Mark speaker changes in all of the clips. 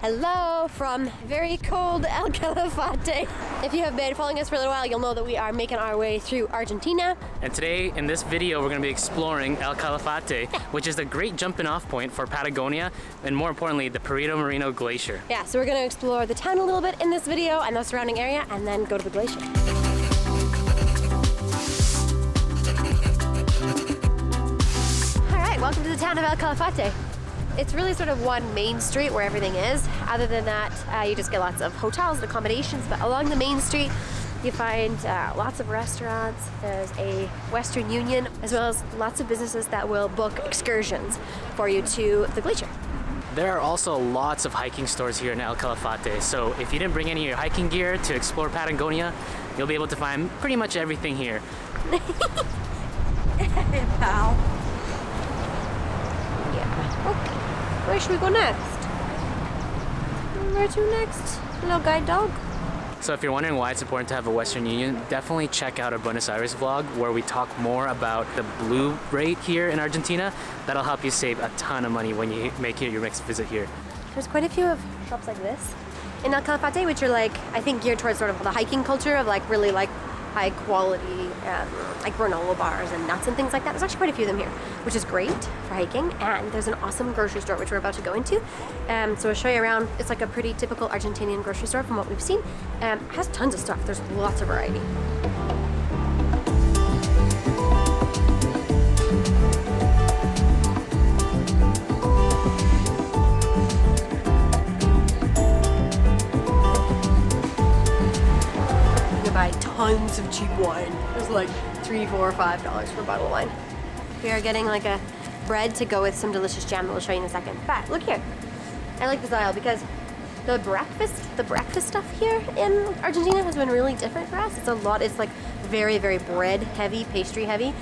Speaker 1: Hello from very cold El Calafate. If you have been following us for a little while, you'll know that we are making our way through Argentina.
Speaker 2: And today, in this video, we're going to be exploring El Calafate, which is the great jumping off point for Patagonia, and more importantly, the Perito Moreno Glacier.
Speaker 1: Yeah, so we're going to explore the town a little bit in this video and the surrounding area, and then go to the glacier. All right, welcome to the town of El Calafate. It's really sort of one main street where everything is. Other than that, you just get lots of hotels and accommodations, but along the main street, you find lots of restaurants. There's a Western Union, as well as lots of businesses that will book excursions for you to the glacier.
Speaker 2: There are also lots of hiking stores here in El Calafate, so if you didn't bring any of your hiking gear to explore Patagonia, you'll be able to find pretty much everything here.
Speaker 1: Hey, pal. Yeah, okay. Where should we go next? Where to next? Little guide dog?
Speaker 2: So if you're wondering why it's important to have a Western Union, definitely check out our Buenos Aires vlog where we talk more about the blue rate here in Argentina. That'll help you save a ton of money when you make your next visit here.
Speaker 1: There's quite a few of shops like this in El Calafate, which are like, I think geared towards sort of the hiking culture of like really like high quality like granola bars and nuts and things like that. There's actually quite a few of them here, which is great for hiking. And there's an awesome grocery store which we're about to go into. So I'll show you around. It's like a pretty typical Argentinian grocery store from what we've seen. It has tons of stuff. There's lots of variety. Buy tons of cheap wine. There's like $3, $4, $5 for a bottle of wine. We are getting like a bread to go with some delicious jam that we'll show you in a second. But look here, I like this aisle because the breakfast stuff here in Argentina has been really different for us. It's like very, very bread heavy, pastry heavy.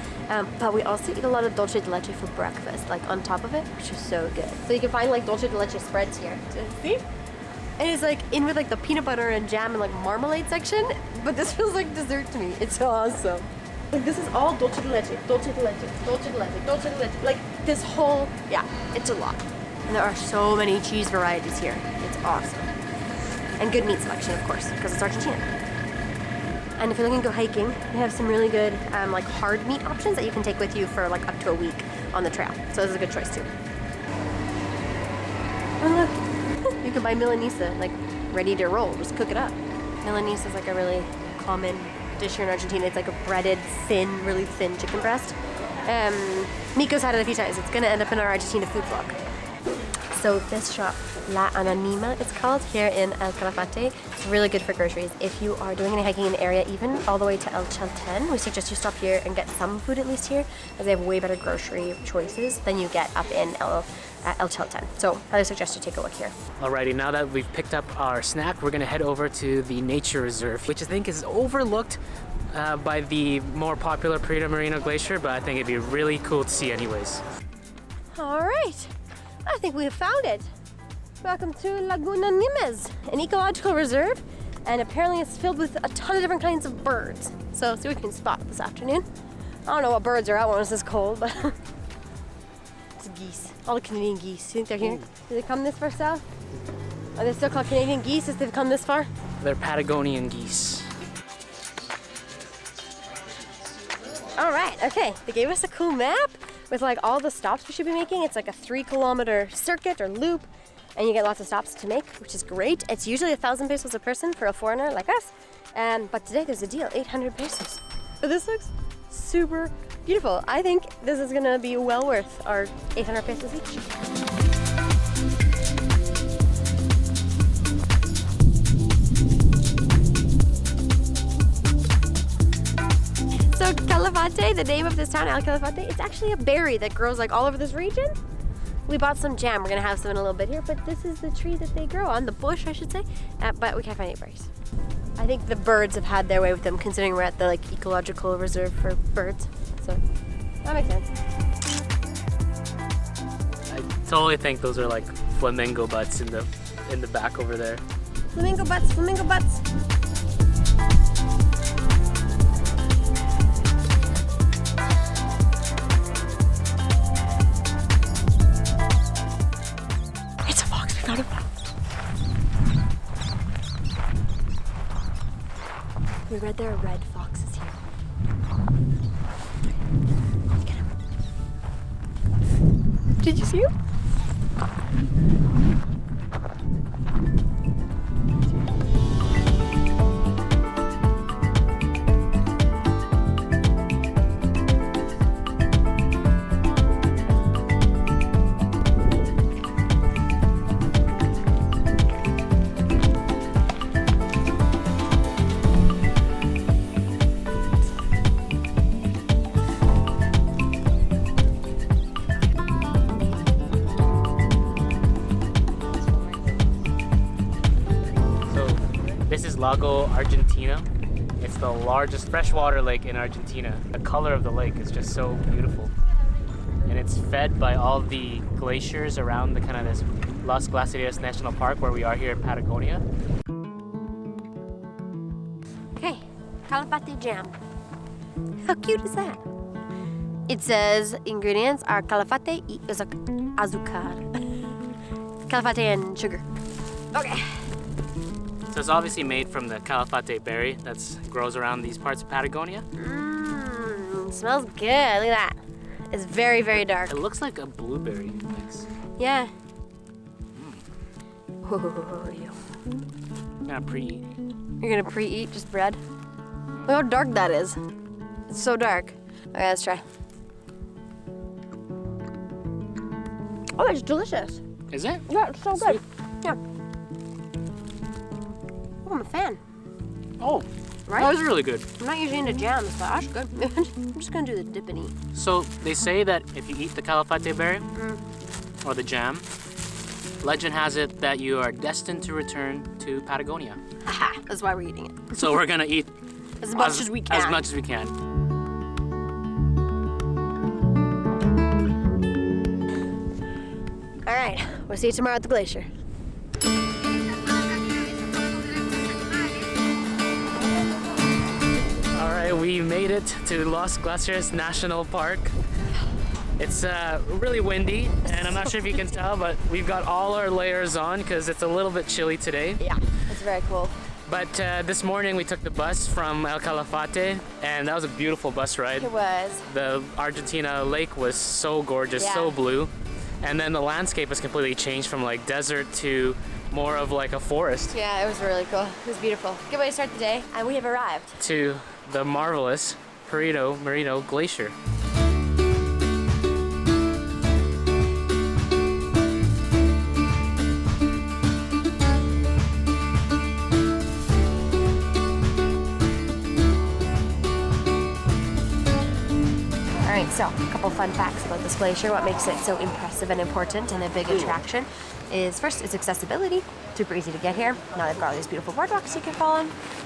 Speaker 1: But we also eat a lot of dulce de leche for breakfast, like on top of it, which is so good. So you can find like dulce de leche spreads here. See? And it's like in with like the peanut butter and jam and like marmalade section, but this feels like dessert to me. It's awesome. Like this is all dulce de leche, dulce de leche, dulce de leche, dulce de leche. Like this whole, yeah, it's a lot. And there are so many cheese varieties here. It's awesome. And good meat selection, of course, because it's Argentina. And if you're looking to go hiking, they have some really good like hard meat options that you can take with you for like up to a week on the trail. So this is a good choice too. Oh look. You can buy milanesa, like ready to roll, just cook it up. Milanesa is like a really common dish here in Argentina. It's like a breaded, really thin chicken breast. Mico's had it a few times. It's gonna end up in our Argentina food vlog. So this shop, La Ananima, it's called, here in El Calafate. It's really good for groceries. If you are doing any hiking in the area, even all the way to El Chalten, we suggest you stop here and get some food at least here, as they have way better grocery choices than you get up in El Chalten. So I suggest you take a look here.
Speaker 2: Alrighty, now that we've picked up our snack, we're gonna head over to the nature reserve, which I think is overlooked by the more popular Perito Moreno Glacier, but I think it'd be really cool to see anyways.
Speaker 1: All right, I think we have found it. Welcome to Laguna Nimez, an ecological reserve, and apparently it's filled with a ton of different kinds of birds. So see what we can spot this afternoon. I don't know what birds are out when it's this cold, but it's geese. All the Canadian geese. You think they're here? Did they come this far south? Are they still called Canadian geese if they've come this far?
Speaker 2: They're Patagonian geese.
Speaker 1: All right, okay. They gave us a cool map with like all the stops we should be making. It's like a 3-kilometer circuit or loop, and you get lots of stops to make, which is great. It's usually 1,000 pesos a person for a foreigner like us. But today there's a deal, 800 pesos. But this looks super beautiful. I think this is gonna be well worth our 800 pesos each. So Calafate, the name of this town, El Calafate, it's actually a berry that grows like all over this region. We bought some jam. We're gonna have some in a little bit here, but this is the tree that they grow on, the bush, I should say. But we can't find any berries. I think the birds have had their way with them, considering we're at the like ecological reserve for birds. So that makes sense.
Speaker 2: I totally think those are like flamingo butts in the back over there.
Speaker 1: Flamingo butts, flamingo butts. It's a fox. We found a fox. We read there are red foxes here. Get him. Did you see him?
Speaker 2: This is Lago Argentina. It's the largest freshwater lake in Argentina. The color of the lake is just so beautiful. And it's fed by all the glaciers around the kind of this Los Glaciares National Park where we are here in Patagonia.
Speaker 1: Okay, Calafate jam. How cute is that? It says ingredients are calafate y azúcar. Calafate and sugar. Okay.
Speaker 2: So it's obviously made from the Calafate berry that grows around these parts of Patagonia.
Speaker 1: Mmm, smells good. Look at that. It's very, very dark.
Speaker 2: It looks like a blueberry mix.
Speaker 1: Yeah.
Speaker 2: I'm gonna pre-eat.
Speaker 1: You're gonna pre-eat just bread? Look how dark that is. It's so dark. Okay, let's try. Oh, it's delicious.
Speaker 2: Is it?
Speaker 1: Yeah, it's so good.
Speaker 2: Sweet.
Speaker 1: Yeah. Oh, I'm a fan.
Speaker 2: Oh,
Speaker 1: Right?
Speaker 2: that was really good.
Speaker 1: I'm not usually into jams, but that's good. I'm just gonna do the dip and eat.
Speaker 2: So they say that if you eat the Calafate berry or the jam, legend has it that you are destined to return to Patagonia.
Speaker 1: Aha, that's why we're eating it.
Speaker 2: So we're gonna eat
Speaker 1: As much as we can.
Speaker 2: As much as we can.
Speaker 1: All right, we'll see you tomorrow at the glacier.
Speaker 2: All right, we made it to Los Glaciares National Park. It's really windy, and I'm not sure if you can tell, but we've got all our layers on because it's a little bit chilly today.
Speaker 1: Yeah, it's very cool.
Speaker 2: But this morning we took the bus from El Calafate, and that was a beautiful bus ride.
Speaker 1: It was.
Speaker 2: The Argentina lake was so gorgeous, so blue. And then the landscape has completely changed from like desert to more of like a forest.
Speaker 1: Yeah, it was really cool. It was beautiful. Good way to start the day, and we have arrived.
Speaker 2: To the marvelous Perito Moreno Glacier.
Speaker 1: Alright, so a couple fun facts about this glacier. What makes it so impressive and important and a big attraction is first, its accessibility. Super easy to get here. Now they've got all these beautiful boardwalks you can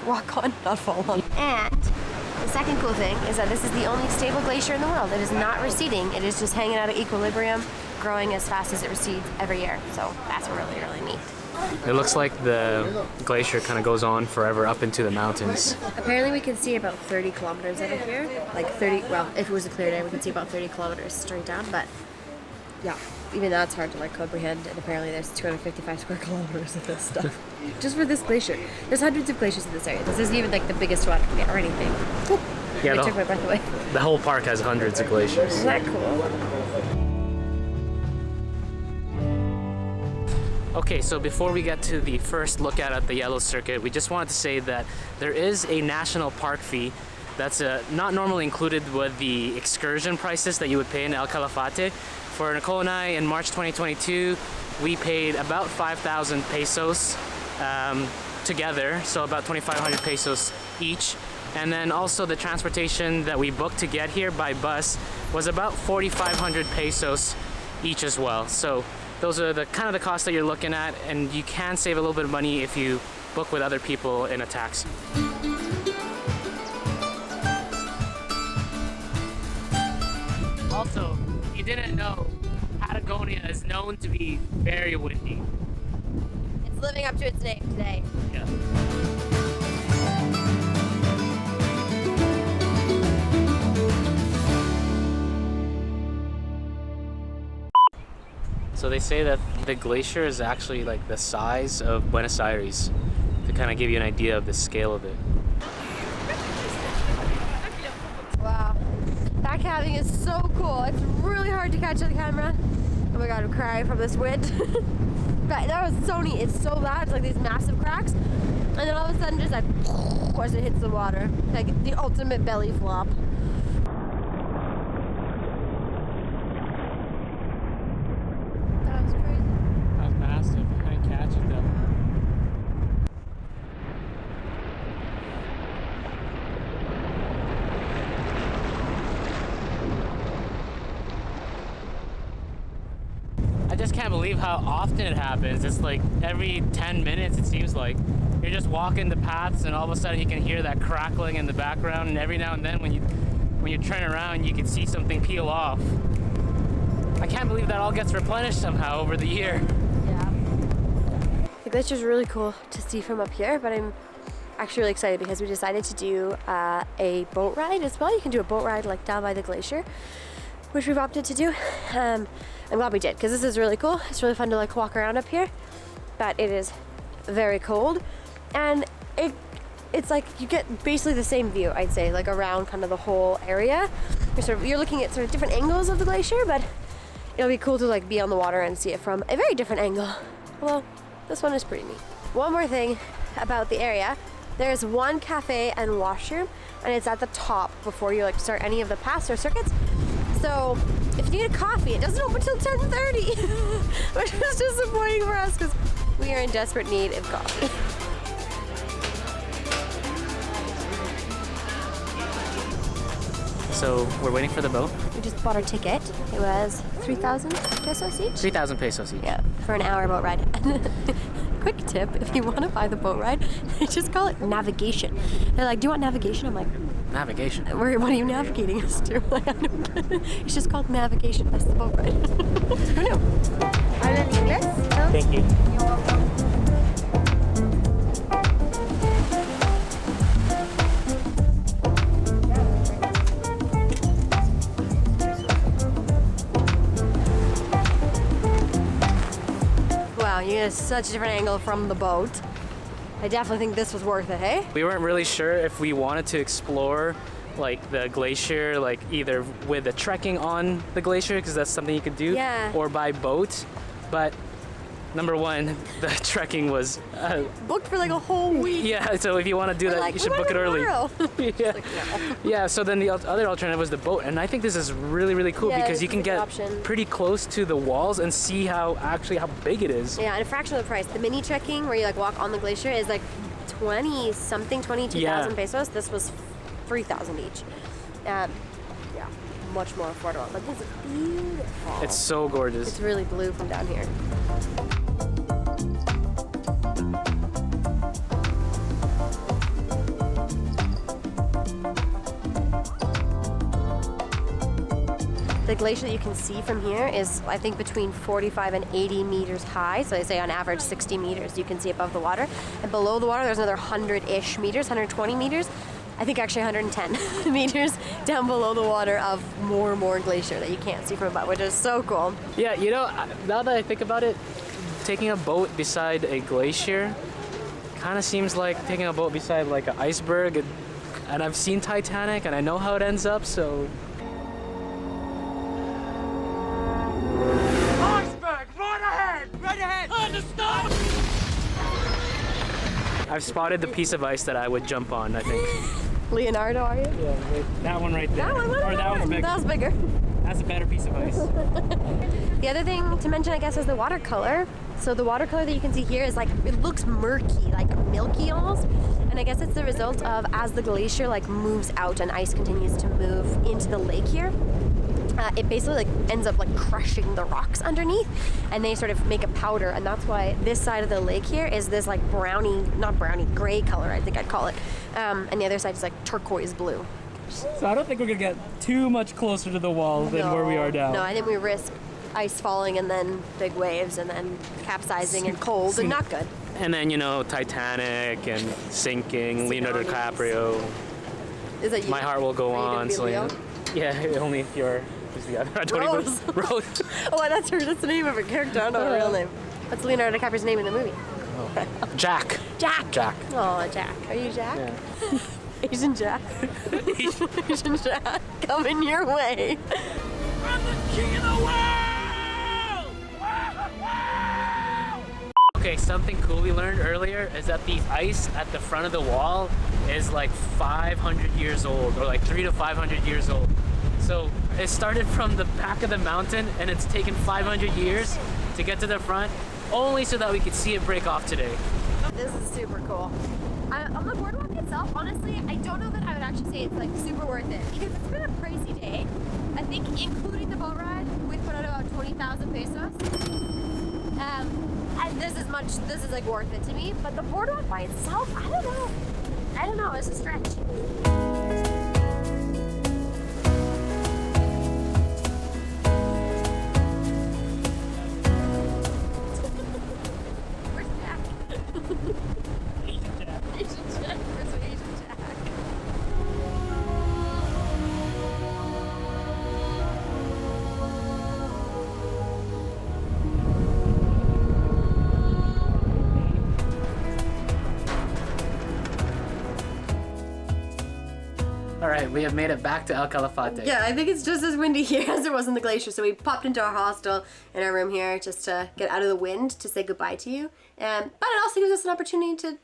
Speaker 1: walk on, not fall on. And the second cool thing is that this is the only stable glacier in the world. It is not receding. It is just hanging out at equilibrium, growing as fast as it recedes every year. So that's really, really neat.
Speaker 2: It looks like the glacier kind of goes on forever up into the mountains.
Speaker 1: Apparently we can see about 30 kilometers out of here. Like 30, well, if it was a clear day, we could see about 30 kilometers straight down, but yeah, even that's hard to like comprehend, and apparently there's 255 square kilometers of this stuff. Just for this glacier. There's hundreds of glaciers in this area. This isn't even like the biggest one or anything.
Speaker 2: Yeah,
Speaker 1: I took my breath away.
Speaker 2: The whole park has hundreds of glaciers.
Speaker 1: Isn't that cool?
Speaker 2: Okay, so before we get to the first look at the yellow circuit, we just wanted to say that there is a national park fee that's not normally included with the excursion prices that you would pay in El Calafate. For Nicole and I, in March 2022, we paid about 5,000 pesos together, so about 2,500 pesos each. And then also the transportation that we booked to get here by bus was about 4,500 pesos each as well. So those are the kind of the costs that you're looking at, and you can save a little bit of money if you book with other people in a taxi. Also, if you didn't know, Patagonia is known to be very windy.
Speaker 1: It's living up to its name today.
Speaker 2: Yeah. So they say that the glacier is actually like the size of Buenos Aires, to kind of give you an idea of the scale of it.
Speaker 1: Kayak calving is so cool. It's really hard to catch on the camera. Oh my god, I'm crying from this wind. But that was so neat. It's so loud. It's like these massive cracks. And then all of a sudden just like as it hits the water. Like the ultimate belly flop. That was crazy.
Speaker 2: That was massive. I didn't catch it though. I just can't believe how often it happens. It's like every 10 minutes it seems like. You're just walking the paths and all of a sudden you can hear that crackling in the background, and every now and then when you turn around you can see something peel off. I can't believe that all gets replenished somehow over the year.
Speaker 1: Yeah. The glacier's really cool to see from up here, but I'm actually really excited because we decided to do a boat ride as well. You can do a boat ride like down by the glacier, which we've opted to do. I'm glad we did because this is really cool. It's really fun to like walk around up here, but it is very cold, and it's like you get basically the same view, I'd say, like around kind of the whole area. You're looking at sort of different angles of the glacier, but it'll be cool to like be on the water and see it from a very different angle. Well, this one is pretty neat. One more thing about the area. There's one cafe and washroom, and it's at the top before you like start any of the paths or circuits. So if you need a coffee, it doesn't open till 10:30, which is disappointing for us because we are in desperate need of coffee.
Speaker 2: So we're waiting for the boat.
Speaker 1: We just bought our ticket. It was 3,000 pesos each?
Speaker 2: 3,000 pesos each.
Speaker 1: Yeah, for an hour boat ride. Quick tip, if you want to buy the boat ride, they just call it navigation. They're like, do you want navigation? I'm like,
Speaker 2: Navigation.
Speaker 1: what are you navigating us to? Like, I don't get it. It's just called navigation. That's the boat ride. Who knew? Hablan inglés? No?
Speaker 2: Thank you.
Speaker 1: You're welcome. Wow, you get such a different angle from the boat. I definitely think this was worth it, hey?
Speaker 2: We weren't really sure if we wanted to explore like the glacier, like either with the trekking on the glacier, because that's something you could do,
Speaker 1: Yeah.
Speaker 2: or by boat. But number one, the trekking was
Speaker 1: Booked for like a whole week.
Speaker 2: yeah. So if you want to do
Speaker 1: We're
Speaker 2: that,
Speaker 1: like,
Speaker 2: you should
Speaker 1: "We
Speaker 2: book it
Speaker 1: want
Speaker 2: early.
Speaker 1: tomorrow."
Speaker 2: yeah.
Speaker 1: Like, no.
Speaker 2: Yeah. So then the other alternative was the boat, and I think this is really cool
Speaker 1: Yeah,
Speaker 2: because
Speaker 1: this
Speaker 2: you
Speaker 1: is
Speaker 2: can
Speaker 1: a good
Speaker 2: get
Speaker 1: option.
Speaker 2: pretty close to the walls and see how big it is.
Speaker 1: Yeah, and a fraction of the price. The mini trekking where you like walk on the glacier is like 22,000
Speaker 2: Yeah.
Speaker 1: pesos. This was 3,000 each. Yeah, much more affordable. But this is beautiful.
Speaker 2: It's so gorgeous.
Speaker 1: It's really blue from down here. The glacier that you can see from here is, I think, between 45 and 80 meters high. So they say on average 60 meters you can see above the water. And below the water there's another 100-ish meters, 120 meters. I think actually 110 meters down below the water of more glacier that you can't see from above, which is so cool.
Speaker 2: Yeah, you know, now that I think about it, taking a boat beside a glacier kind of seems like taking a boat beside like an iceberg. And I've seen Titanic and I know how it ends up, so... I've spotted the piece of ice that I would jump on, I think.
Speaker 1: Leonardo, are you?
Speaker 2: Yeah, wait, that one right there.
Speaker 1: That one,
Speaker 2: Or that one's bigger.
Speaker 1: That was bigger.
Speaker 2: That's a better piece of ice.
Speaker 1: The other thing to mention, I guess, is the watercolor. So the watercolor that you can see here is like, it looks murky, like milky almost. And I guess it's the result of as the glacier like moves out and ice continues to move into the lake here. It basically like ends up like crushing the rocks underneath, and they sort of make a powder, and that's why this side of the lake here is this like gray color, I think I'd call it, and the other side is like turquoise blue.
Speaker 2: So I don't think we're gonna get too much closer to the wall than where we are now.
Speaker 1: No, I think we risk ice falling and then big waves and then capsizing and cold and not good.
Speaker 2: And then, you know, Titanic and sinking, Leonardo DiCaprio.
Speaker 1: Is that you?
Speaker 2: My heart will go
Speaker 1: Are you gonna
Speaker 2: on.
Speaker 1: be
Speaker 2: So
Speaker 1: Leo?
Speaker 2: yeah, only if you're. Who's the other? I don't
Speaker 1: Rose.
Speaker 2: even. Rose.
Speaker 1: Oh, that's the name of her character. I don't know her real name. What's Leonardo DiCaprio's name in the movie?
Speaker 2: Jack.
Speaker 1: Jack.
Speaker 2: Jack.
Speaker 1: Oh, Jack. Are you Jack?
Speaker 2: Yeah.
Speaker 1: Asian Jack. Asian Jack coming your way.
Speaker 3: I'm the king of the world!
Speaker 2: Okay, something cool we learned earlier is that the ice at the front of the wall is like 500 years old, or like 300 to 500 years old. So it started from the back of the mountain and it's taken 500 years to get to the front, only so that we could see it break off today.
Speaker 1: This is super cool. On the boardwalk itself, honestly, I don't know that I would actually say it's like super worth it because it's been a pricey day. I think including the boat ride, we put out about 20,000 pesos. And this is like worth it to me. But the boardwalk by itself, I don't know, it's a stretch.
Speaker 2: Alright, we have made it back to El Calafate.
Speaker 1: Yeah, I think it's just as windy here as it was in the glacier, so we popped into our hostel in our room here just to get out of the wind to say goodbye to you. But it also gives us an opportunity to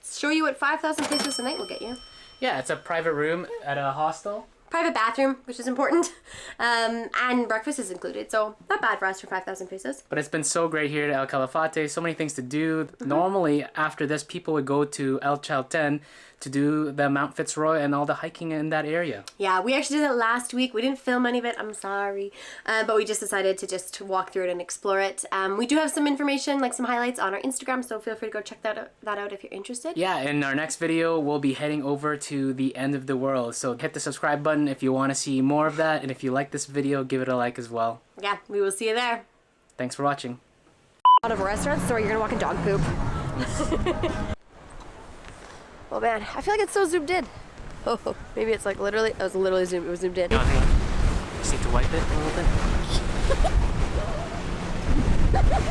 Speaker 1: show you what 5,000 pesos a night will get you.
Speaker 2: Yeah, it's a private room at a hostel.
Speaker 1: Private bathroom, which is important, and breakfast is included, so not bad for us for 5,000 pesos.
Speaker 2: But it's been so great here at El Calafate, so many things to do. Normally, after this, people would go to El Chalten to do the Mount Fitzroy and all the hiking in that area.
Speaker 1: Yeah, we actually did it last week. We didn't film any of it, I'm sorry, but we just decided to just walk through it and explore it. We do have some information, like some highlights on our Instagram, so feel free to go check that out if you're interested.
Speaker 2: Yeah, in our next video, we'll be heading over to the end of the world, so hit the subscribe button if you want to see more of that, and if you like this video, give it a like as well.
Speaker 1: Yeah, we will see you there.
Speaker 2: Thanks for watching.
Speaker 1: Out of a restaurant store, you're gonna walk in dog poop. Oh man, I feel like it's so zoomed in. Oh, maybe it's like literally, it was literally zoomed, it was zoomed in.
Speaker 2: You just need to wipe it a little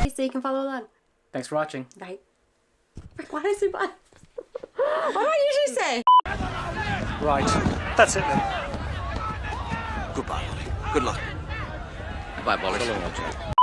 Speaker 2: bit.
Speaker 1: So you can follow along.
Speaker 2: Thanks for watching.
Speaker 1: Bye. Frick, why did I say bye? What do I usually say?
Speaker 4: Right, that's it then. Goodbye, Ollie. Good luck.
Speaker 5: Goodbye, Bolly.